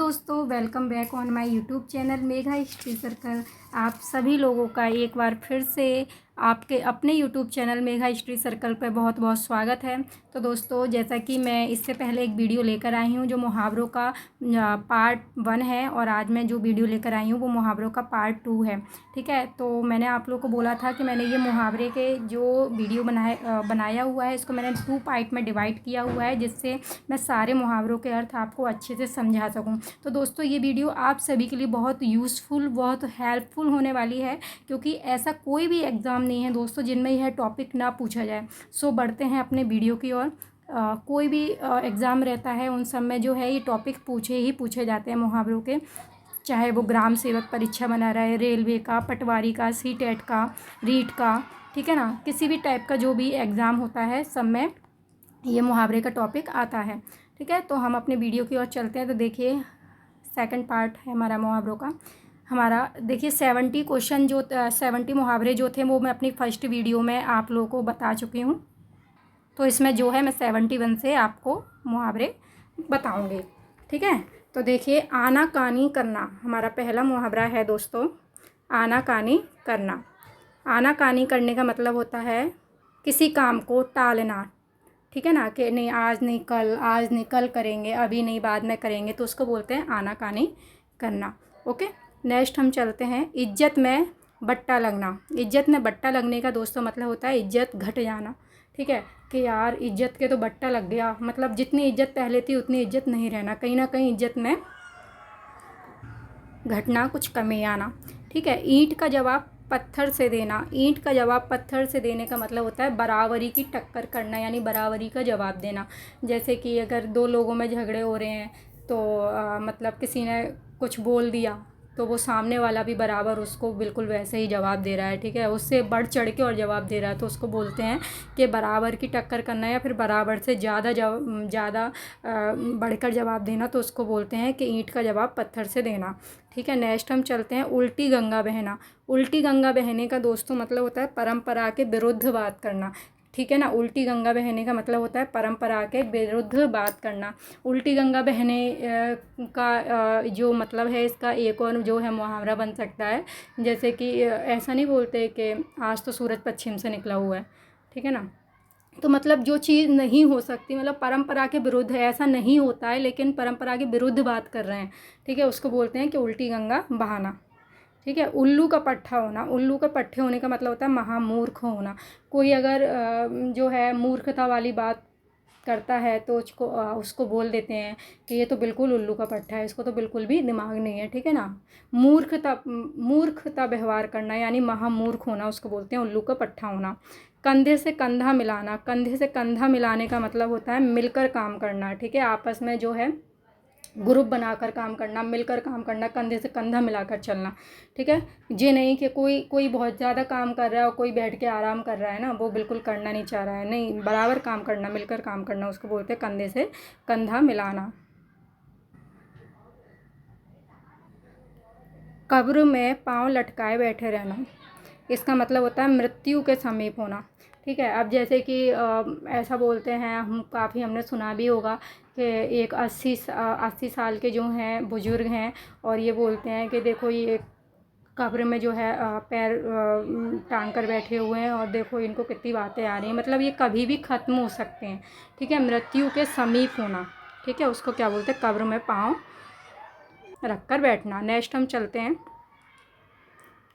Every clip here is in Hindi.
दोस्तों, welcome back on my YouTube channel Megha history circle. आप सभी लोगों का एक बार फिर से आपके अपने YouTube channel Megha history circle पर बहुत बहुत स्वागत है। तो दोस्तों, जैसा कि मैं इससे पहले एक वीडियो लेकर आई हूं जो मुहावरों का पार्ट 1 है, और आज मैं जो वीडियो लेकर आई हूं वो मुहावरों का पार्ट 2 है। ठीक है, तो मैंने आप लोगों को बोला था कि मैंने ये मुहावरे के जो वीडियो बनाया हुआ है इसको मैंने 2 पार्ट में डिवाइड किया हुआ है, जिससे मैं सारे मुहावरों के अर्थ आपको अच्छे से समझा सकूं। तो दोस्तों, ये वीडियो आप सभी के लिए बहुत यूज़फुल, बहुत हेल्पफुल होने वाली है, क्योंकि ऐसा कोई भी एग्ज़ाम नहीं है दोस्तों जिनमें यह टॉपिक ना पूछा जाए। सो बढ़ते हैं अपने वीडियो की ओर। कोई भी एग्ज़ाम रहता है उन सब में जो है ये टॉपिक पूछे जाते हैं मुहावरों के, चाहे वो ग्राम सेवक परीक्षा बना रहा है, रेलवे का, पटवारी का, सीटेट का, रीट का, ठीक है ना, किसी भी टाइप का जो भी एग्ज़ाम होता है सब में ये मुहावरे का टॉपिक आता है। ठीक है, तो हम अपने वीडियो की ओर चलते हैं। तो देखिए, सेकंड पार्ट है हमारा मुहावरों का। हमारा देखिए 70 क्वेश्चन जो 70 मुहावरे जो थे वो मैं अपनी फर्स्ट वीडियो में आप लोगों को बता चुकी हूँ। तो इसमें जो है मैं 71 से आपको मुहावरे बताऊँगी। ठीक है, तो देखिए, आनाकानी करना हमारा पहला मुहावरा है दोस्तों। आनाकानी करना। आनाकानी करने का मतलब होता है किसी काम को टालना। ठीक है ना, कि नहीं आज नहीं कल, आज नहीं कल करेंगे, अभी नहीं बाद में करेंगे, तो उसको बोलते हैं आनाकानी करना। ओके, नेक्स्ट हम चलते हैं। इज्जत में बट्टा लगना। इज्जत में बट्टा लगने का दोस्तों मतलब होता है इज्जत घट जाना। ठीक है, कि यार इज्जत के तो बट्टा लग गया, मतलब जितनी इज्जत पहले थी उतनी इज्जत नहीं रहना, कहीं ना कहीं इज्जत में घटना, कुछ कमी आना। ठीक है, ईंट का जवाब पत्थर से देना। ईंट का जवाब पत्थर से देने का मतलब होता है बराबरी की टक्कर करना, यानी बराबरी का जवाब देना। जैसे कि अगर दो लोगों में झगड़े हो रहे हैं तो मतलब किसी ने कुछ बोल दिया तो वो सामने वाला भी बराबर उसको बिल्कुल वैसे ही जवाब दे रहा है। ठीक है, उससे बढ़ चढ़ के और जवाब दे रहा है, तो उसको बोलते हैं कि बराबर की टक्कर करना, या फिर बराबर से ज़्यादा बढ़कर जवाब देना, तो उसको बोलते हैं कि ईंट का जवाब पत्थर से देना। ठीक है, नेक्स्ट हम चलते हैं। उल्टी गंगा बहना। उल्टी गंगा बहने का दोस्तों मतलब होता है परंपरा के विरुद्ध बात करना। ठीक है ना, उल्टी गंगा बहने का मतलब होता है परंपरा के विरुद्ध बात करना। उल्टी गंगा बहने का जो मतलब है इसका एक और जो है मुहावरा बन सकता है। जैसे कि ऐसा नहीं बोलते कि आज तो सूरज पश्चिम से निकला हुआ है। ठीक है ना, तो मतलब जो चीज़ नहीं हो सकती, मतलब परंपरा के विरुद्ध है, ऐसा नहीं होता है लेकिन परंपरा के विरुद्ध बात कर रहे हैं। ठीक है, उसको बोलते हैं कि उल्टी गंगा बहाना। ठीक है, उल्लू का पट्टा होना। उल्लू का पट्टे होने का मतलब होता है महामूर्ख होना। कोई अगर जो है मूर्खता वाली बात करता है तो उसको बोल देते हैं कि ये तो बिल्कुल उल्लू का पट्टा है, इसको तो बिल्कुल भी दिमाग नहीं है। ठीक है ना, मूर्खता व्यवहार करना यानी महामूर्ख होना, उसको बोलते हैं उल्लू का पट्टा होना। कंधे से कंधा मिलाना। कंधे से कंधा मिलाने का मतलब होता है मिलकर काम करना। ठीक है, आपस में जो है ग्रुप बनाकर काम करना, मिलकर काम करना, कंधे से कंधा मिलाकर चलना। ठीक है, ये नहीं कि कोई बहुत ज़्यादा काम कर रहा है और कोई बैठ के आराम कर रहा है ना, वो बिल्कुल करना नहीं चाह रहा है। नहीं, बराबर काम करना, मिलकर काम करना, उसको बोलते हैं कंधे से कंधा मिलाना। कब्र में पाँव लटकाए बैठे रहना। इसका मतलब होता है मृत्यु के समीप होना। ठीक है, अब जैसे कि ऐसा बोलते हैं, हम काफ़ी हमने सुना भी होगा कि एक 80 साल के जो हैं बुज़ुर्ग हैं, और ये बोलते हैं कि देखो ये कब्र में जो है पैर टांग कर बैठे हुए हैं, और देखो इनको कितनी बातें आ रही हैं, मतलब ये कभी भी ख़त्म हो सकते हैं। ठीक है, मृत्यु के समीप होना। ठीक है, उसको क्या बोलते हैं, कब्र में पाँव रख कर बैठना। नेक्स्ट हम चलते हैं।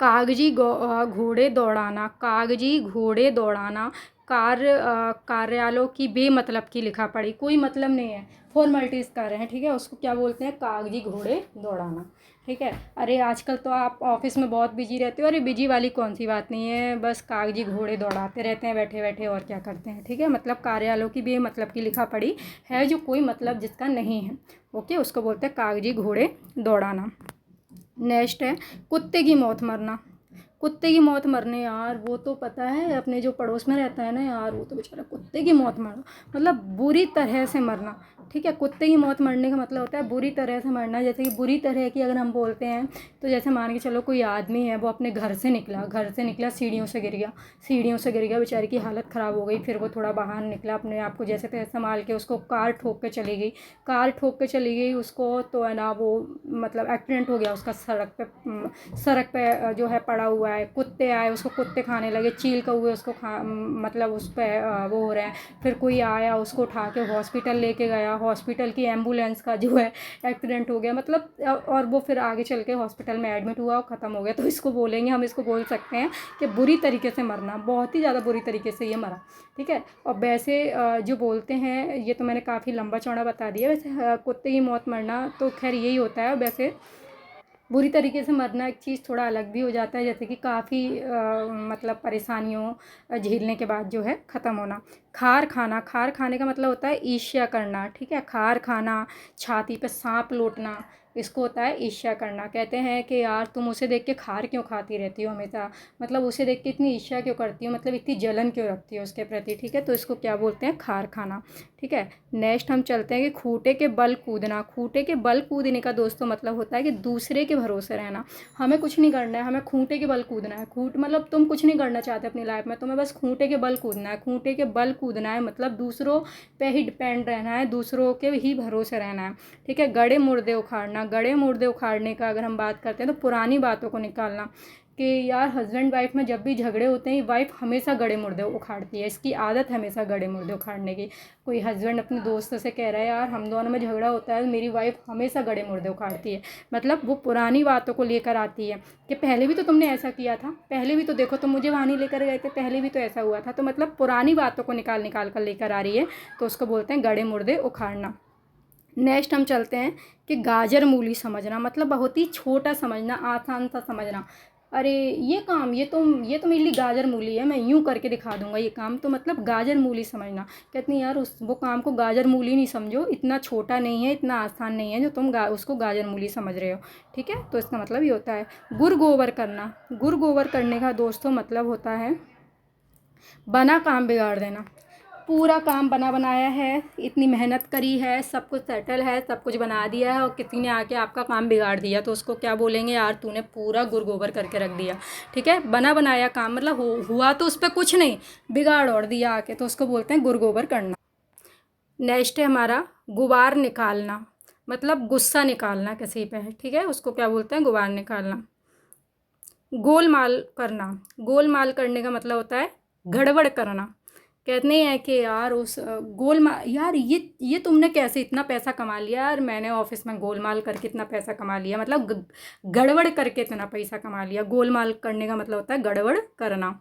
कागजी घोड़े दौड़ाना। कागजी घोड़े दौड़ाना। कार्यालयों की बेमतलब की लिखा पढ़ी, कोई मतलब नहीं है, फॉर्मेलिटीज़ कर रहे हैं। ठीक है, उसको क्या बोलते हैं, कागजी घोड़े दौड़ाना। ठीक है, अरे आजकल तो आप ऑफिस में बहुत बिजी रहते हो, अरे बिजी वाली कौन सी बात नहीं है, बस कागजी घोड़े दौड़ाते रहते हैं बैठे बैठे, और क्या करते हैं। ठीक है, मतलब कार्यालयों की बेमतलब की लिखा पढ़ी है, जो कोई मतलब जिसका नहीं है। ओके, उसको बोलते हैं कागजी घोड़े दौड़ाना। नेक्स्ट है कुत्ते की मौत मरना। कुत्ते की मौत मरने यार, वो तो पता है अपने जो पड़ोस में रहता है ना यार, वो तो बेचारा कुत्ते की मौत मरना मतलब बुरी तरह से मरना। ठीक है, कुत्ते की मौत मरने का मतलब होता है बुरी तरह से मरना। जैसे कि बुरी तरह की अगर हम बोलते हैं तो जैसे मान के चलो कोई आदमी है, वो अपने घर से निकला सीढ़ियों से गिर गया, बेचारे की हालत ख़राब हो गई। फिर वो थोड़ा बाहर निकला, अपने आप को जैसे तैसे संभाल के, उसको कार ठोक के चली गई उसको, तो है ना वो मतलब एक्सीडेंट हो गया उसका, सड़क पे जो है पड़ा हुआ है। कुत्ते आए, उसको कुत्ते खाने लगे, चील कौवे उसको मतलब उस पर वो हो रहे हैं। फिर कोई आया, उसको उठा के हॉस्पिटल लेके गया, हॉस्पिटल की एम्बुलेंस का जो है एक्सीडेंट हो गया मतलब, और वो फिर आगे चल के हॉस्पिटल में एडमिट हुआ और ख़त्म हो गया। तो इसको बोलेंगे, हम इसको बोल सकते हैं कि बुरी तरीके से मरना, बहुत ही ज़्यादा बुरी तरीके से ये मरा। ठीक है, और वैसे जो बोलते हैं, ये तो मैंने काफ़ी लंबा चौड़ा बता दिया। वैसे कुत्ते की मौत मरना तो खैर यही होता है। वैसे बुरी तरीके से मरना एक चीज़ थोड़ा अलग भी हो जाता है, जैसे कि काफ़ी मतलब परेशानियों झेलने के बाद जो है ख़त्म होना। खार खाने का मतलब होता है ईर्ष्या करना। ठीक है, खार खाना, छाती पे सांप लौटना, इसको होता है ईर्ष्या करना। कहते हैं कि यार तुम उसे देख के खार क्यों खाती रहती हो हमेशा, मतलब उसे देख के इतनी ईर्ष्या क्यों करती हो, मतलब इतनी जलन क्यों रखती हो उसके प्रति। ठीक है, तो इसको क्या बोलते हैं, खार खाना। ठीक है, नेक्स्ट हम चलते हैं कि खूंटे के बल कूदना। खूंटे के बल कूदने का दोस्तों मतलब होता है कि दूसरे के भरोसे रहना। हमें कुछ नहीं करना है, हमें खूंटे के बल कूदना है। खूंट मतलब तुम कुछ नहीं करना चाहते अपनी लाइफ में, तुम्हें बस खूंटे के बल कूदना है। खूंटे के बल कूदना है मतलब दूसरों पे ही डिपेंड रहना है, दूसरों के ही भरोसे रहना है। ठीक है, गड़े मुर्दे उखाड़ना। गड़े मुर्दे उखाड़ने का अगर हम बात करते हैं तो पुरानी बातों को निकालना, कि यार हस्बैंड वाइफ में जब भी झगड़े होते हैं, वाइफ हमेशा गड़े मुर्दे उखाड़ती है, इसकी आदत हमेशा गड़े मुर्दे उखाड़ने की। कोई हस्बैंड अपने दोस्त से कह रहा है यार हम दोनों में झगड़ा होता है, मेरी वाइफ हमेशा गड़े मुर्दे उखाड़ती है, मतलब वो पुरानी बातों को लेकर आती है कि पहले भी तो तुमने ऐसा किया था, पहले भी तो देखो तुम मुझे वहाँ नहीं लेकर गए थे, पहले भी तो ऐसा हुआ था। तो मतलब पुरानी बातों को निकाल निकाल कर लेकर आ रही है, तो उसको बोलते हैं गड़े मुर्दे उखाड़ना। नेक्स्ट हम चलते हैं कि गाजर मूली समझना, मतलब बहुत ही छोटा समझना, आसान सा समझना। अरे ये तो मेरे लिए गाजर मूली है, मैं यूँ करके दिखा दूंगा ये काम, तो मतलब गाजर मूली समझना। कहते हैं यार उस वो काम को गाजर मूली नहीं समझो, इतना छोटा नहीं है, इतना आसान नहीं है जो तुम उसको गाजर मूली समझ रहे हो। ठीक है, तो इसका मतलब ये होता है गुर गोबर करना। गुर गोबर करने का दोस्तों मतलब होता है बना काम बिगाड़ देना। पूरा काम बना बनाया है, इतनी मेहनत करी है, सब कुछ सेटल है, सब कुछ बना दिया है, और किसी ने आके आपका काम बिगाड़ दिया, तो उसको क्या बोलेंगे, यार तूने पूरा गुर गोबर करके रख दिया। ठीक है, बना बनाया काम मतलब हुआ तो उस पर कुछ नहीं, बिगाड़ और दिया आके, तो उसको बोलते हैं गुर गोबर करना। नेक्स्ट है हमारा गुबार निकालना, मतलब गुस्सा निकालना किसी पे है। ठीक है, उसको क्या बोलते हैं, गुबार निकालना। गोलमाल करना। गोलमाल करने का मतलब होता है गड़बड़ करना। कहते हैं कि यार उस गोलमाल, यार ये तुमने कैसे इतना पैसा कमा लिया, यार मैंने ऑफिस में गोलमाल करके इतना पैसा कमा लिया, मतलब गड़बड़ करके इतना पैसा कमा लिया। गोलमाल करने का मतलब होता है गड़बड़ करना।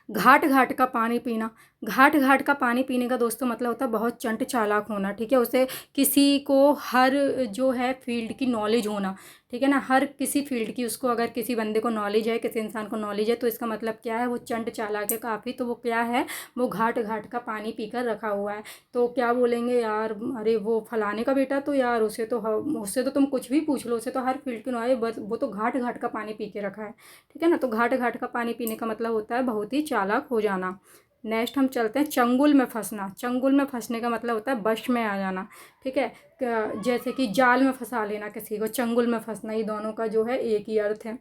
घाट घाट का पानी पीना। घाट घाट का पानी पीने का दोस्तों मतलब होता है बहुत चंट चालाक होना। ठीक है, उसे किसी को हर जो है फील्ड की नॉलेज होना। ठीक है ना, हर किसी फील्ड की उसको अगर किसी बंदे को नॉलेज है, किसी इंसान को नॉलेज है, तो इसका मतलब क्या है, वो चंट चालाक है काफ़ी, तो वो क्या है, वो घाट घाट का पानी पीकर रखा हुआ है। तो क्या बोलेंगे यार, अरे वो फलाने का बेटा तो यार उससे तो तुम कुछ भी पूछ लो, उसे तो हर फील्ड की नॉलेज, बस वो तो घाट घाट का पानी पी के रखा है। ठीक है ना, तो घाट घाट का पानी पीने का मतलब होता है बहुत ही चालाक हो जाना। नेक्स्ट हम चलते हैं चंगुल में फंसना। चंगुल में फंसने का मतलब होता है वश में आ जाना। ठीक है, जैसे कि जाल में फंसा लेना किसी को, चंगुल में फंसना, ये दोनों का जो है एक ही अर्थ है।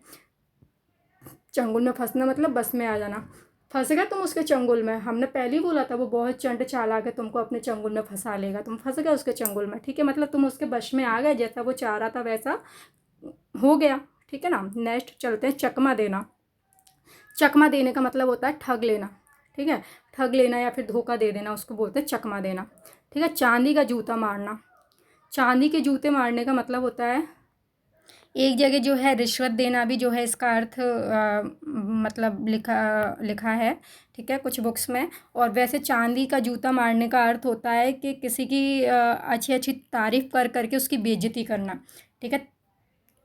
चंगुल में फंसना मतलब बस में आ जाना। फंस गए तुम उसके चंगुल में, हमने पहले ही बोला था वो बहुत चंट चालाक है, तुमको अपने चंगुल में फंसा लेगा, तुम फंस गए उसके चंगुल में। ठीक है, मतलब तुम उसके बश में आ गए, जैसा वो चाह रहा था वैसा हो गया। ठीक है ना, नेक्स्ट चलते हैं चकमा देना। चकमा देने का मतलब होता है ठग लेना। ठीक है, ठग लेना या फिर धोखा दे देना, उसको बोलते हैं चकमा देना। ठीक है, चांदी का जूता मारना। चांदी के जूते मारने का मतलब होता है एक जगह जो है रिश्वत देना भी जो है इसका अर्थ मतलब लिखा लिखा है। ठीक है, कुछ बुक्स में। और वैसे चांदी का जूता मारने का अर्थ होता है कि किसी की अच्छी अच्छी तारीफ़ कर करके उसकी बेइज्जती करना। ठीक है,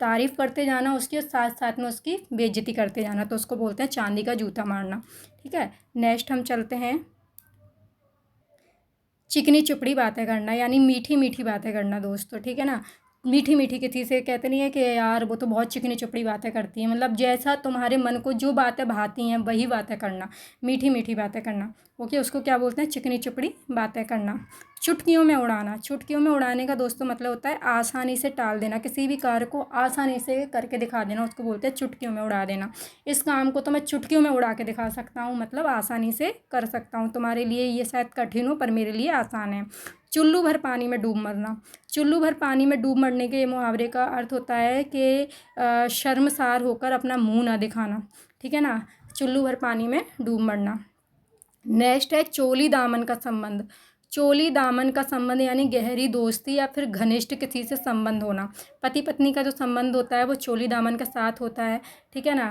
तारीफ़ करते जाना उसकी और साथ साथ में उसकी बेइज्जती करते जाना, तो उसको बोलते हैं चांदी का जूता मारना। ठीक है, नेक्स्ट हम चलते हैं चिकनी चुपड़ी बातें करना, यानी मीठी मीठी बातें करना दोस्तों। ठीक है ना, मीठी मीठी किसी से कहते नहीं है कि यार वो तो बहुत चिकनी चुपड़ी बातें करती है, मतलब जैसा तुम्हारे मन को जो बातें भाती हैं वही बातें करना, मीठी मीठी बातें करना। ओके, उसको क्या बोलते हैं? चिकनी चुपड़ी बातें करना। चुटकियों में उड़ाना, चुटकियों में उड़ाने का दोस्तों मतलब होता है आसानी से टाल देना, किसी भी कार्य को आसानी से करके दिखा देना, उसको बोलते हैं चुटकियों में उड़ा देना। इस काम को तो मैं चुटकियों में उड़ा के दिखा सकता हूँ, मतलब आसानी से कर सकता हूँ, तुम्हारे लिए ये शायद कठिन हो पर मेरे लिए आसान है। चुल्लू भर पानी में डूब मरना, चुल्लू भर पानी में डूब मरने के मुहावरे का अर्थ होता है कि शर्मसार होकर अपना मुंह ना दिखाना, ठीक है ना। चुल्लू भर पानी में डूब मरना। नेक्स्ट है चोली दामन का संबंध। चोली दामन का संबंध यानी गहरी दोस्ती या फिर घनिष्ठ किसी से संबंध होना। पति पत्नी का जो संबंध होता है वो चोली दामन के साथ होता है, ठीक है ना।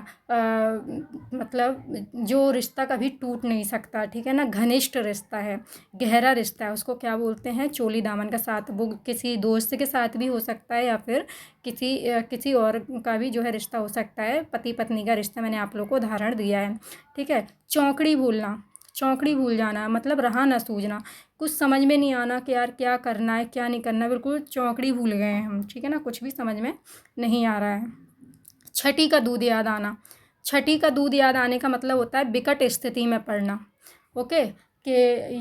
मतलब जो रिश्ता कभी टूट नहीं सकता, ठीक है ना, घनिष्ठ रिश्ता है, गहरा रिश्ता है, उसको क्या बोलते हैं? चोली दामन का साथ। वो किसी दोस्त के साथ भी हो सकता है या फिर किसी और का भी जो है रिश्ता हो सकता है। पति पत्नी का रिश्ता मैंने आप लोगों को उदाहरण दिया है, ठीक है। चौकड़ी भूलना, चौकड़ी भूल जाना मतलब रहा ना सूझना, कुछ समझ में नहीं आना कि यार क्या करना है क्या नहीं करना, बिल्कुल चौकड़ी भूल गए हैं हम, ठीक है ना, कुछ भी समझ में नहीं आ रहा है। छठी का दूध याद आना, छठी का दूध याद आने का मतलब होता है विकट स्थिति में पड़ना। ओके, कि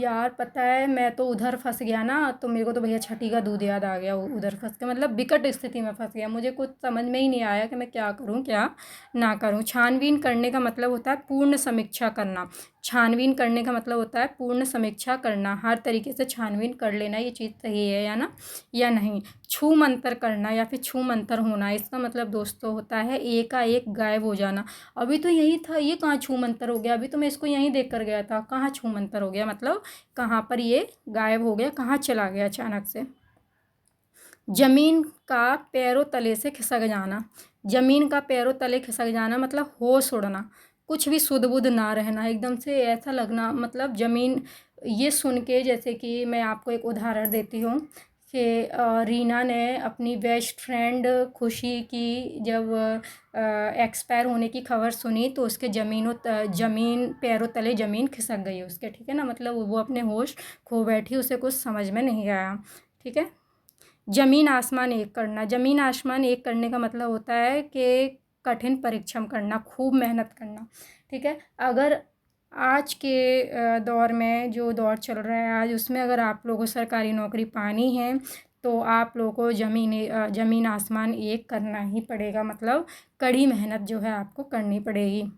यार पता है मैं तो उधर फंस गया ना, तो मेरे को तो भैया छठी का दूध याद आ गया, उधर फंस के मतलब विकट स्थिति में फंस गया, मुझे कुछ समझ में ही नहीं आया कि मैं क्या करूं क्या ना करूं। छानबीन करने का मतलब होता है पूर्ण समीक्षा करना, छानबीन करने का मतलब होता है पूर्ण समीक्षा करना, हर तरीके से छानबीन कर लेना ये चीज़ सही है या ना या नहीं। छू मंतर करना या फिर छू मंतर होना, इसका मतलब दोस्तों होता है एकाएक गायब हो जाना। अभी तो यही था, ये कहाँ छू मंतर हो गया, अभी तो मैं इसको यहीं देख कर गया था, कहाँ छू मंतर हो गया, मतलब कहाँ पर ये गायब हो गया, कहाँ चला गया अचानक से। जमीन का पैरों तले से खिसक जाना, जमीन का पैरों तले खिसक जाना मतलब होश उड़ना, कुछ भी सुध बुध ना रहना, एकदम से ऐसा लगना, मतलब ज़मीन। ये सुन के जैसे कि मैं आपको एक उदाहरण देती हूँ कि रीना ने अपनी बेस्ट फ्रेंड खुशी की जब एक्सपायर होने की खबर सुनी तो उसके ज़मीन पैरों तले ज़मीन खिसक गई उसके, ठीक है ना, मतलब वो अपने होश खो बैठी, उसे कुछ समझ में नहीं आया, ठीक है। ज़मीन आसमान एक करना, ज़मीन आसमान एक करने का मतलब होता है कि कठिन परिश्रम करना, खूब मेहनत करना, ठीक है। अगर आज के दौर में जो दौर चल रहा है आज, उसमें अगर आप लोगों को सरकारी नौकरी पानी है तो आप लोगों को ज़मीन आसमान एक करना ही पड़ेगा, मतलब कड़ी मेहनत जो है आपको करनी पड़ेगी।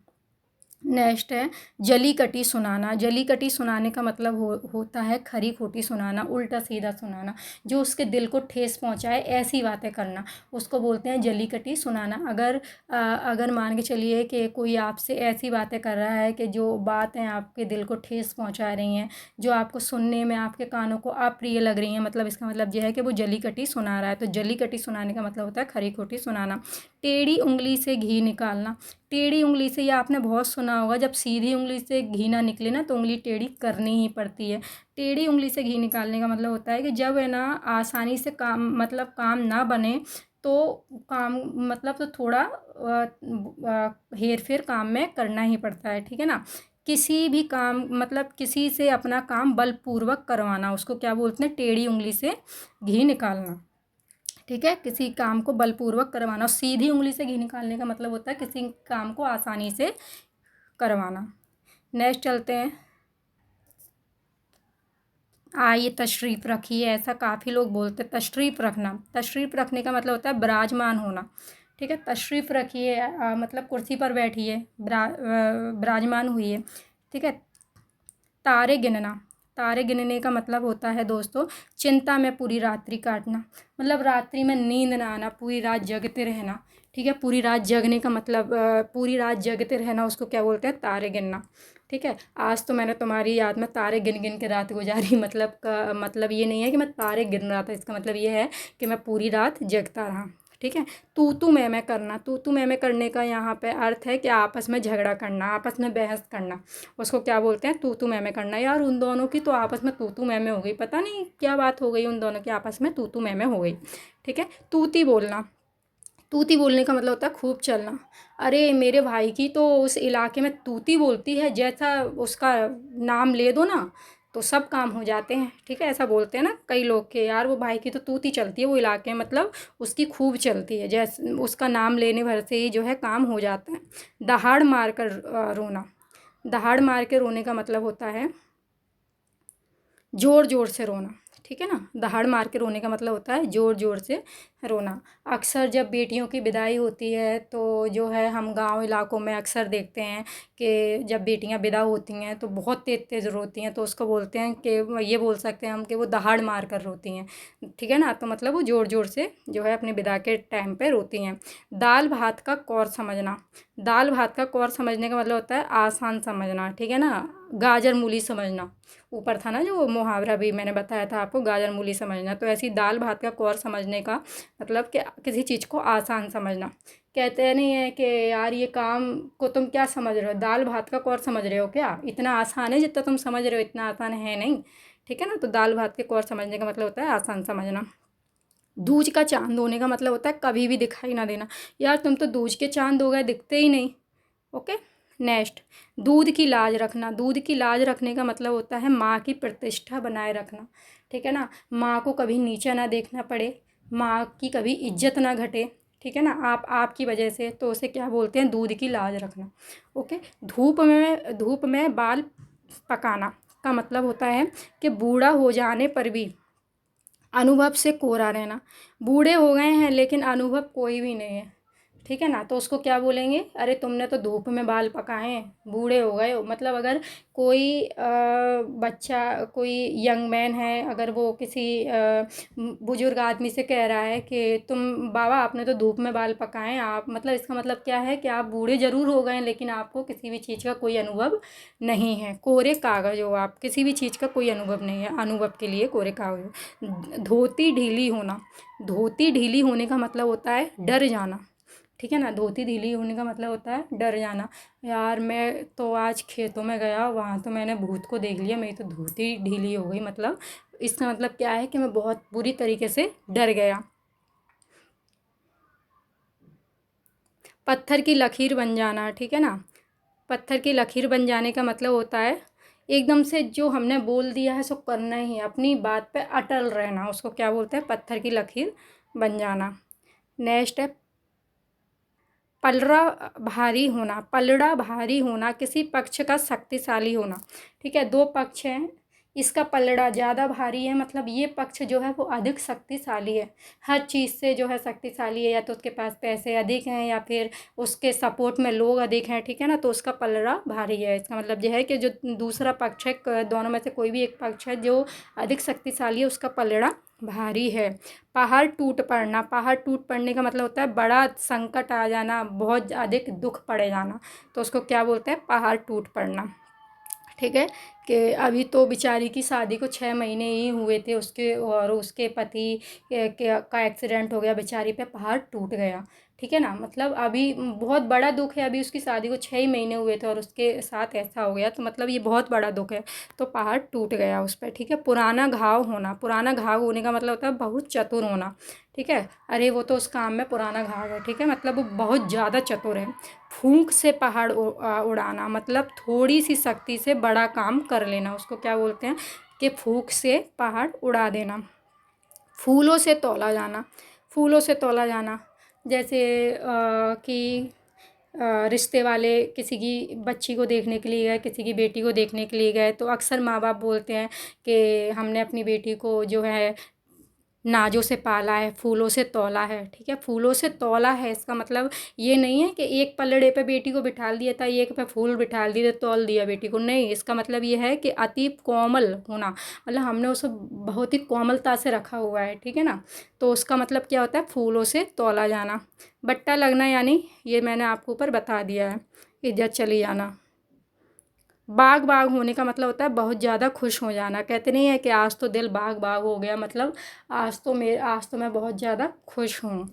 नेक्स्ट है जली कटी सुनाना, जली कटी सुनाने का मतलब होता है खरी खोटी सुनाना, उल्टा सीधा सुनाना, जो उसके दिल को ठेस पहुंचाए ऐसी बातें करना, उसको बोलते हैं जली कटी सुनाना। अगर मान के चलिए कि कोई आपसे ऐसी बातें कर रहा है कि जो बातें आपके दिल को ठेस पहुंचा रही हैं, जो आपको सुनने में आपके कानों को अप्रिय लग रही हैं, मतलब इसका मतलब यह है कि वो जली कटी सुना रहा है। तो जली कटी सुनाने का मतलब होता है खरी खोटी सुनाना। टेढ़ी उंगली से घी निकालना, टेढ़ी उंगली से, ये आपने बहुत सुना होगा, जब सीधी उंगली से घी ना निकले ना तो उंगली टेढ़ी करनी ही पड़ती है। टेढ़ी उंगली से घी निकालने का मतलब होता है कि जब है ना आसानी से काम, मतलब काम ना बने तो काम, मतलब तो थोड़ा हेर फेर काम में करना ही पड़ता है, ठीक है ना। किसी भी काम, मतलब किसी से अपना काम बलपूर्वक करवाना, उसको क्या बोलते हैं? टेढ़ी उंगली से घी निकालना, ठीक है। किसी काम को बलपूर्वक करवाना। और सीधी उंगली से घी निकालने का मतलब होता है किसी काम को आसानी से करवाना। नेक्स्ट चलते हैं। आइए तशरीफ़ रखिए, ऐसा काफ़ी लोग बोलते हैं तशरीफ़ रखना, तशरीफ़ रखने का मतलब होता है विराजमान होना, ठीक है। तशरीफ़ रखिए मतलब कुर्सी पर बैठिए, विराजमान हुई, ठीक है। तारे गिनना, तारे गिनने का मतलब होता है दोस्तों चिंता में पूरी रात्रि काटना, मतलब रात्रि में नींद ना आना, पूरी रात जगते रहना, ठीक है। पूरी रात जगने का मतलब पूरी रात जगते रहना, उसको क्या बोलते हैं? तारे गिनना, ठीक है। आज तो मैंने तुम्हारी याद में तारे गिन गिन के रात गुजारी, मतलब का मतलब ये नहीं है कि मैं तारे गिन रहा था, इसका मतलब ये है कि मैं पूरी रात जगता रहा, ठीक है। तू मैं करना, तू मैं करने का यहाँ पे अर्थ है कि आपस में झगड़ा करना, आपस में बहस करना, उसको क्या बोलते हैं? तू मैं करना। यार उन दोनों की तो आपस में तू मैं हो गई, पता नहीं क्या बात हो गई, उन दोनों की आपस में तू मैं हो गई, ठीक है। तूती बोलना, तूती बोलने का मतलब होता है खूब चलना। अरे मेरे भाई की तो उस इलाके में तूती बोलती है, जैसा उसका नाम ले दो ना तो सब काम हो जाते हैं। ठीक है, ऐसा बोलते हैं ना कई लोग के यार वो भाई की तो तूती चलती है वो इलाके में, मतलब उसकी खूब चलती है, जैसे उसका नाम लेने भर से ही जो है काम हो जाता है। दहाड़ मार कर रोना। दहाड़ मार के रोने का मतलब होता है ज़ोर ज़ोर से रोना। ठीक है ना, दहाड़ मार के रोने का मतलब होता है ज़ोर ज़ोर से रोना। अक्सर जब बेटियों की विदाई होती है तो जो है हम गांव इलाकों में अक्सर देखते हैं कि जब बेटियां विदा होती हैं तो बहुत तेज़ तेज़ रोती हैं, तो उसको बोलते हैं कि ये बोल सकते हैं हम कि वो दहाड़ मार कर रोती हैं। ठीक है ना, तो मतलब वो ज़ोर ज़ोर से जो है अपनी विदा के टाइम पे रोती हैं। दाल भात का कौर समझना। दाल भात का कौर समझने का मतलब होता है आसान समझना। ठीक है ना, गाजर मूली समझना। ऊपर था ना जो वो मुहावरा भी मैंने बताया था आपको, गाजर मूली समझना, तो ऐसी दाल भात का कौर समझने का मतलब कि किसी चीज़ को आसान समझना। कहते नहीं है कि यार ये काम को तुम क्या समझ रहे हो, दाल भात का कौर समझ रहे हो क्या, इतना आसान है जितना तुम समझ रहे हो इतना आसान है नहीं। ठीक है ना, तो दाल भात के कौर समझने का मतलब होता है आसान समझना। दूज का चांद होने का मतलब होता है कभी भी दिखाई ना देना। यार तुम तो दूज के चांद हो गए, दिखते ही नहीं। ओके। नेक्स्ट, दूध की लाज रखना। दूध की लाज रखने का मतलब होता है माँ की प्रतिष्ठा बनाए रखना। ठीक है ना, माँ को कभी नीचा ना देखना पड़े, माँ की कभी इज्जत ना घटे। ठीक है ना, आपकी वजह से, तो उसे क्या बोलते हैं, दूध की लाज रखना। ओके। धूप में बाल पकाना का मतलब होता है कि बूढ़ा हो जाने पर भी अनुभव से कोरा रहना। बूढ़े हो गए हैं लेकिन अनुभव कोई भी नहीं है। ठीक है ना, तो उसको क्या बोलेंगे, अरे तुमने तो धूप में बाल पकाए हैं, बूढ़े हो गए हो। मतलब अगर कोई बच्चा, कोई यंग मैन है, अगर वो किसी बुजुर्ग आदमी से कह रहा है कि तुम बाबा आपने तो धूप में बाल पकाए हैं, आप मतलब इसका मतलब क्या है कि आप बूढ़े ज़रूर हो गए हैं लेकिन आपको किसी भी चीज़ का कोई अनुभव नहीं है, कोरे कागज़ हो आप, किसी भी चीज़ का कोई अनुभव नहीं है, अनुभव के लिए कोरे कागज़। धोती ढीली होना। धोती ढीली होने का मतलब होता है डर जाना। ठीक है ना, धोती ढीली होने का मतलब होता है डर जाना। यार मैं तो आज खेतों में गया, वहाँ तो मैंने भूत को देख लिया, मेरी तो धोती ढीली हो गई। मतलब इसका मतलब क्या है कि मैं बहुत बुरी तरीके से डर गया। पत्थर की लकीर बन जाना। ठीक है ना, पत्थर की लकीर बन जाने का मतलब होता है एकदम से जो हमने बोल दिया है सो करना ही है, अपनी बात पे अटल रहना, उसको क्या बोलते हैं, पत्थर की लकीर बन जाना। नेक्स्ट है पलड़ा भारी होना। पलड़ा भारी होना, किसी पक्ष का शक्तिशाली होना। ठीक है, दो पक्ष हैं, इसका पलड़ा ज़्यादा भारी है, मतलब ये पक्ष जो है वो अधिक शक्तिशाली है, हर चीज़ से जो है शक्तिशाली है, या तो उसके पास पैसे अधिक हैं या फिर उसके सपोर्ट में लोग अधिक हैं। ठीक है ना, तो उसका पलड़ा भारी है, इसका मतलब यह है कि जो दूसरा पक्ष है, दोनों में से कोई भी एक पक्ष है जो अधिक शक्तिशाली है, उसका पलड़ा भारी है। पहाड़ टूट पड़ना। पहाड़ टूट पड़ने का मतलब होता है बड़ा संकट आ जाना, बहुत अधिक दुख पड़ जाना, तो उसको क्या बोलते हैं, पहाड़ टूट पड़ना। ठीक है, कि अभी तो बेचारी की शादी को 6 महीने ही हुए थे उसके, और उसके पति का एक्सीडेंट हो गया, बेचारी पे पहाड़ टूट गया। ठीक है ना, मतलब अभी बहुत बड़ा दुख है, अभी उसकी शादी को 6 ही महीने हुए थे और उसके साथ ऐसा हो गया, तो मतलब ये बहुत बड़ा दुख है, तो पहाड़ टूट गया उस पर। ठीक है, पुराना घाव होना। पुराना घाव होने का मतलब होता है बहुत चतुर होना। ठीक है, अरे वो तो उस काम में पुराना घाव है। ठीक है, मतलब वो बहुत ज़्यादा चतुर है। फूंक से पहाड़ उड़ाना, मतलब थोड़ी सी शक्ति से बड़ा काम कर लेना, उसको क्या बोलते हैं कि फूंक से पहाड़ उड़ा देना। फूलों से तौला जाना। फूलों से तौला जाना, जैसे कि रिश्ते वाले किसी की बच्ची को देखने के लिए गए, किसी की बेटी को देखने के लिए गए, तो अक्सर माँ बाप बोलते हैं कि हमने अपनी बेटी को जो है नाजों से पाला है, फूलों से तौला है। ठीक है, फूलों से तौला है, इसका मतलब ये नहीं है कि एक पलड़े पे बेटी को बिठा दिया था, एक पे फूल बिठा दिए तौल दिया बेटी को, नहीं, इसका मतलब ये है कि अति कोमल होना, मतलब हमने उसे बहुत ही कोमलता से रखा हुआ है। ठीक है ना, तो उसका मतलब क्या होता है, फूलों से तौला जाना। बट्टा लगना, यानी ये मैंने आपको ऊपर बता दिया है, इज्जत चली जाना। बाग बाग होने का मतलब होता है बहुत ज़्यादा खुश हो जाना। कहते नहीं है कि आज तो दिल बाग बाग हो गया, मतलब आज तो मैं बहुत ज़्यादा खुश हूँ।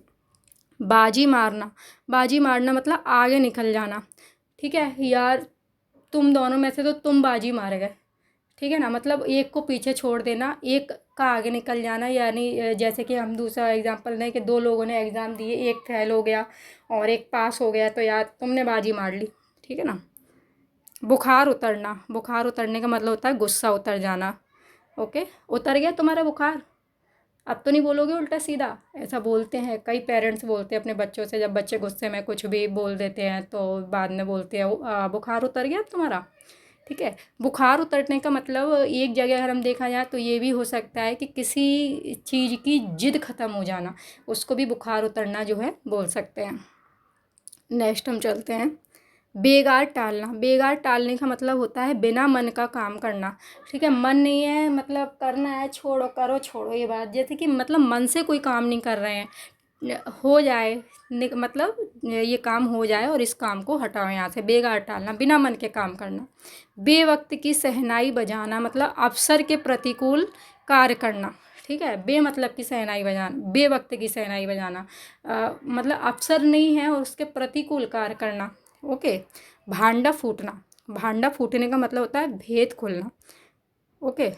बाजी मारना। बाजी मारना मतलब आगे निकल जाना। ठीक है यार, तुम दोनों में से तो तुम बाजी मार गए। ठीक है ना, मतलब एक को पीछे छोड़ देना, एक का आगे निकल जाना, यानी जैसे कि हम दूसरा एग्जांपल लें कि दो लोगों ने एग्ज़ाम दिए, एक फेल हो गया और एक पास हो गया, तो यार तुमने बाजी मार ली। ठीक है ना, बुखार उतरना, बुखार उतरने का मतलब होता है गुस्सा उतर जाना। ओके, उतर गया तुम्हारा बुखार, अब तो नहीं बोलोगे उल्टा सीधा। ऐसा बोलते हैं, कई पेरेंट्स बोलते हैं अपने बच्चों से, जब बच्चे गुस्से में कुछ भी बोल देते हैं तो बाद में बोलते हैं बुखार उतर गया तुम्हारा। ठीक है, बुखार उतरने का मतलब एक जगह अगर हम देखा जाए तो ये भी हो सकता है कि किसी चीज़ की जिद ख़त्म हो जाना, उसको भी बुखार उतरना जो है बोल सकते हैं। नेक्स्ट हम चलते हैं, बेगार टालना। बेगार टालने का मतलब होता है बिना मन का काम करना। ठीक है, मन नहीं है मतलब करना है, छोड़ो करो छोड़ो ये बात, जैसे कि मतलब मन से कोई काम नहीं कर रहे हैं, हो जाए मतलब ये काम हो जाए और इस काम को हटाओ यहाँ से। बेगार टालना, बिना मन के काम करना। बेवक्त की शहनाई बजाना मतलब अवसर के प्रतिकूल कार्य करना। ठीक है, बे मतलब की शहनाई बजाना, बेवक्त की शहनाई बजाना मतलब अवसर नहीं है और उसके प्रतिकूल कार्य करना। ओके, भांडा फूटना। भांडा फूटने का मतलब होता है भेद खुलना। ओके,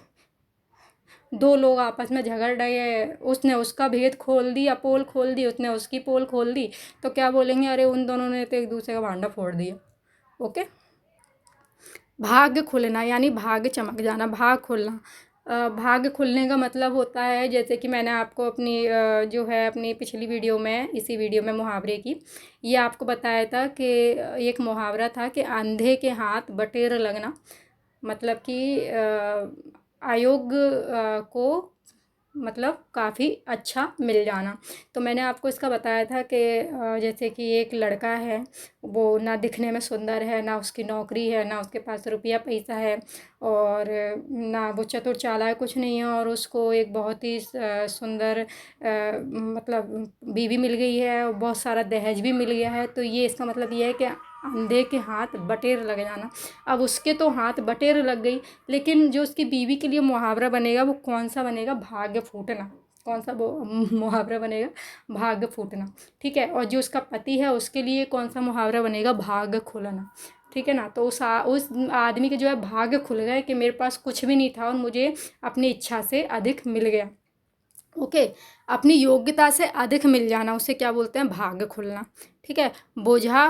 दो लोग आपस में झगड़ रहे हैं, उसने उसका भेद खोल दिया, पोल खोल दी, उसने उसकी पोल खोल दी, तो क्या बोलेंगे, अरे उन दोनों ने तो एक दूसरे का भांडा फोड़ दिया। ओके, भाग्य खुलना यानी भाग्य चमक जाना, भाग खुलना। भाग्य खुलने का मतलब होता है, जैसे कि मैंने आपको अपनी जो है अपनी पिछली वीडियो में, इसी वीडियो में मुहावरे की ये आपको बताया था कि एक मुहावरा था कि अंधे के हाथ बटेर लगना, मतलब कि आयोग को मतलब काफ़ी अच्छा मिल जाना। तो मैंने आपको इसका बताया था कि जैसे कि एक लड़का है, वो ना दिखने में सुंदर है, ना उसकी नौकरी है, ना उसके पास रुपया पैसा है, और ना वो चतुर चालाक कुछ नहीं है, और उसको एक बहुत ही सुंदर मतलब बीवी मिल गई है और बहुत सारा दहेज भी मिल गया है। तो ये इसका मतलब ये है कि अंधे के हाथ बटेर लग जाना। अब उसके तो हाथ बटेर लग गई, लेकिन जो उसकी बीवी के लिए मुहावरा बनेगा वो कौन सा बनेगा, भाग्य फूटना। कौन सा वो मुहावरा बनेगा, भाग्य फूटना। ठीक है, और जो उसका पति है उसके लिए कौन सा मुहावरा बनेगा, भाग्य खुलना। ठीक है ना, तो उस आदमी के जो है भाग्य खुल गए कि मेरे पास कुछ भी नहीं था और मुझे अपनी इच्छा से अधिक मिल गया। ओके, अपनी योग्यता से अधिक मिल जाना, उसे क्या बोलते हैं, भाग्य खुलना। ठीक है, बोझा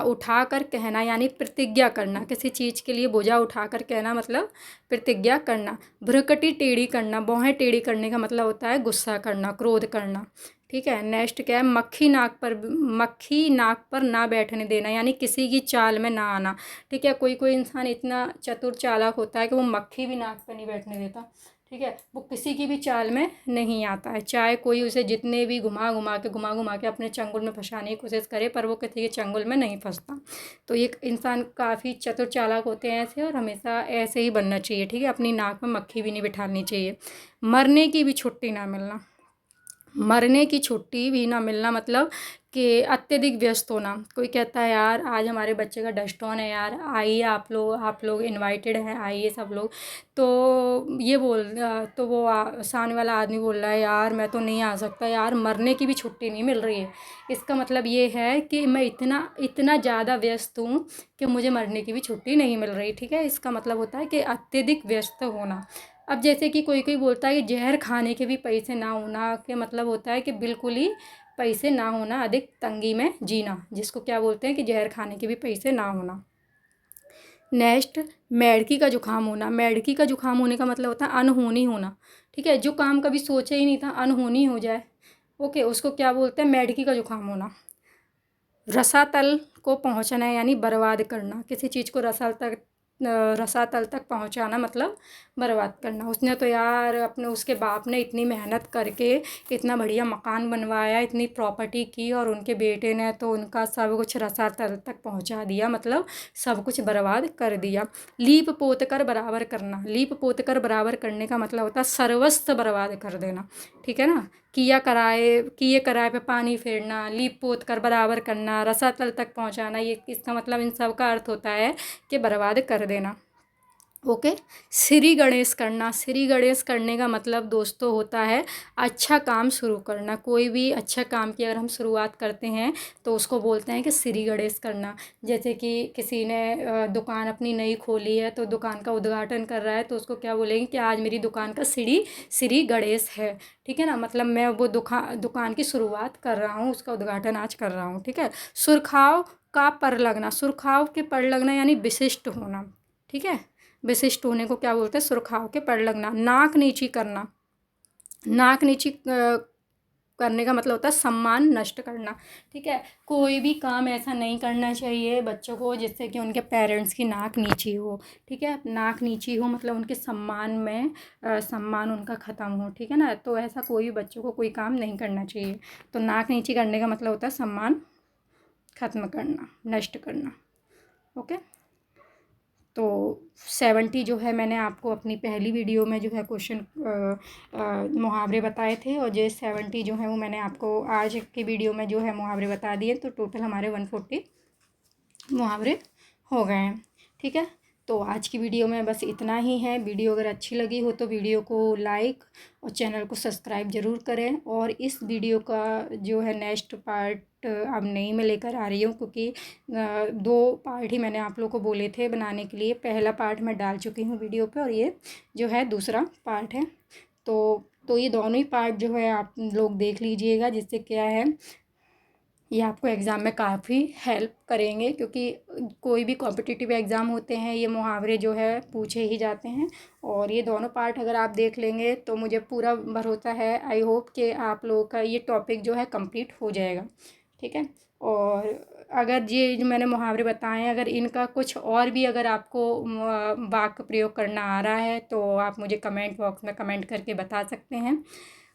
उठा कर कहना यानी प्रतिज्ञा करना, किसी चीज़ के लिए बोझा उठा कर कहना मतलब प्रतिज्ञा करना। भ्रुकटी टेढ़ी करना, भौहें टेढ़ी करने का मतलब होता है गुस्सा करना, क्रोध करना। ठीक है, नेक्स्ट क्या है, मक्खी नाक पर ना बैठने देना यानी किसी की चाल में ना आना। ठीक है, कोई कोई इंसान इतना चतुर चालाक होता है कि वो मक्खी भी नाक पर नहीं बैठने देता। ठीक है, वो किसी की भी चाल में नहीं आता है, चाहे कोई उसे जितने भी घुमा घुमा के अपने चंगुल में फंसाने की कोशिश करे, पर वो किसी के चंगुल में नहीं फंसता। तो ये इंसान काफ़ी चतुर चालाक होते हैं ऐसे, और हमेशा ऐसे ही बनना चाहिए। ठीक है, अपनी नाक में मक्खी भी नहीं बिठानी चाहिए। मरने की भी छुट्टी ना मिलना, मरने की छुट्टी भी ना मिलना मतलब कि अत्यधिक व्यस्त होना। कोई कहता है यार आज हमारे बच्चे का डस्ट ऑन है यार, आइए आप लोग इनवाइटेड हैं, आइए सब लोग। तो ये तो वो सामने वाला आदमी बोल रहा है यार मैं तो नहीं आ सकता यार, मरने की भी छुट्टी नहीं मिल रही है। इसका मतलब ये है कि मैं इतना इतना ज़्यादा व्यस्त हूँ कि मुझे मरने की भी छुट्टी नहीं मिल रही। ठीक है, इसका मतलब होता है कि अत्यधिक व्यस्त होना। अब जैसे कि कोई कोई बोलता है कि जहर खाने के भी पैसे ना होना, के मतलब होता है कि बिल्कुल ही पैसे ना होना, अधिक तंगी में जीना, जिसको क्या बोलते हैं कि जहर खाने के भी पैसे ना होना। नेक्स्ट, मेढकी का जुकाम होना। मेढकी का जुकाम होने का मतलब होता है अनहोनी होना। ठीक है, जो काम कभी सोचा ही नहीं था अनहोनी हो जाए। ओके, उसको क्या बोलते हैं, मेढकी का जुकाम होना। रसातल को पहुंचना यानी बर्बाद करना, किसी चीज़ को रसातल तक पहुंचाना मतलब बर्बाद करना। उसने तो यार अपने उसके बाप ने इतनी मेहनत करके इतना बढ़िया मकान बनवाया, इतनी प्रॉपर्टी की, और उनके बेटे ने तो उनका सब कुछ रसातल तक पहुंचा दिया, मतलब सब कुछ बर्बाद कर दिया। लीप पोत कर बराबर करना, लीप पोत कर बराबर करने का मतलब होता है सर्वस्व बर्बाद कर देना। ठीक है ना, किए कराए पे पानी फेरना, लीप पोत कर बराबर करना, रसातल तक पहुंचाना, ये इसका मतलब इन सब का अर्थ होता है कि बर्बाद कर देना। ओके, श्री गणेश करना। श्री गणेश करने का मतलब दोस्तों होता है अच्छा काम शुरू करना। कोई भी अच्छा काम की अगर हम शुरुआत करते हैं तो उसको बोलते हैं कि श्री गणेश करना। जैसे कि किसी ने दुकान अपनी नई खोली है तो दुकान का उद्घाटन कर रहा है, तो उसको क्या बोलेंगे कि आज मेरी दुकान का श्री गणेश है। ठीक है ना, मतलब मैं वो दुकान की शुरुआत कर रहा हूँ, उसका उद्घाटन आज कर रहा हूँ। ठीक है, सुरखाव का पर लगना, सुरखाव के पर लगना यानी विशिष्ट होना, ठीक है। विशिष्ट होने को क्या बोलते हैं? सुरखाव के पर लगना। नाक नीची करना, नाक नीची करने का मतलब होता है सम्मान नष्ट करना, ठीक है। कोई भी काम ऐसा नहीं करना चाहिए बच्चों को जिससे कि उनके पेरेंट्स की नाक नीची हो, ठीक है। नाक नीची हो मतलब उनके सम्मान में सम्मान उनका ख़त्म हो, ठीक है ना। तो ऐसा कोई भी बच्चों को कोई काम नहीं करना चाहिए। तो नाक नीची करने का मतलब होता है सम्मान ख़त्म करना, नष्ट करना, ओके। तो 70 जो है मैंने आपको अपनी पहली वीडियो में जो है क्वेश्चन मुहावरे बताए थे, और जो 70 जो है वो मैंने आपको आज की वीडियो में जो है मुहावरे बता दिए। तो टोटल हमारे 140 मुहावरे हो गए हैं, ठीक है। तो आज की वीडियो में बस इतना ही है। वीडियो अगर अच्छी लगी हो तो वीडियो को लाइक और चैनल को सब्सक्राइब ज़रूर करें। और इस वीडियो का जो है नेक्स्ट पार्ट अब नहीं मैं लेकर आ रही हूँ, क्योंकि 2 पार्ट ही मैंने आप लोग को बोले थे बनाने के लिए। पहला पार्ट मैं डाल चुकी हूँ वीडियो पे, और ये जो है दूसरा पार्ट है। तो ये दोनों ही पार्ट जो है आप लोग देख लीजिएगा, जिससे क्या है ये आपको एग्ज़ाम में काफ़ी हेल्प करेंगे, क्योंकि कोई भी कॉम्पिटिटिव एग्ज़ाम होते हैं ये मुहावरे जो है पूछे ही जाते हैं। और ये दोनों पार्ट अगर आप देख लेंगे तो मुझे पूरा भरोसा है, आई होप कि आप लोगों का ये टॉपिक जो है कंप्लीट हो जाएगा, ठीक है। और अगर ये जो मैंने मुहावरे बताए हैं, अगर इनका कुछ और भी अगर आपको वाक्य प्रयोग करना आ रहा है तो आप मुझे कमेंट बॉक्स में कमेंट करके बता सकते हैं।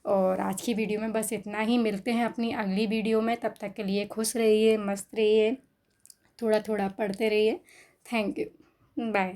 और आज की वीडियो में बस इतना ही। मिलते हैं अपनी अगली वीडियो में, तब तक के लिए खुश रहिए, मस्त रहिए, थोड़ा थोड़ा पढ़ते रहिए। Thank you, bye.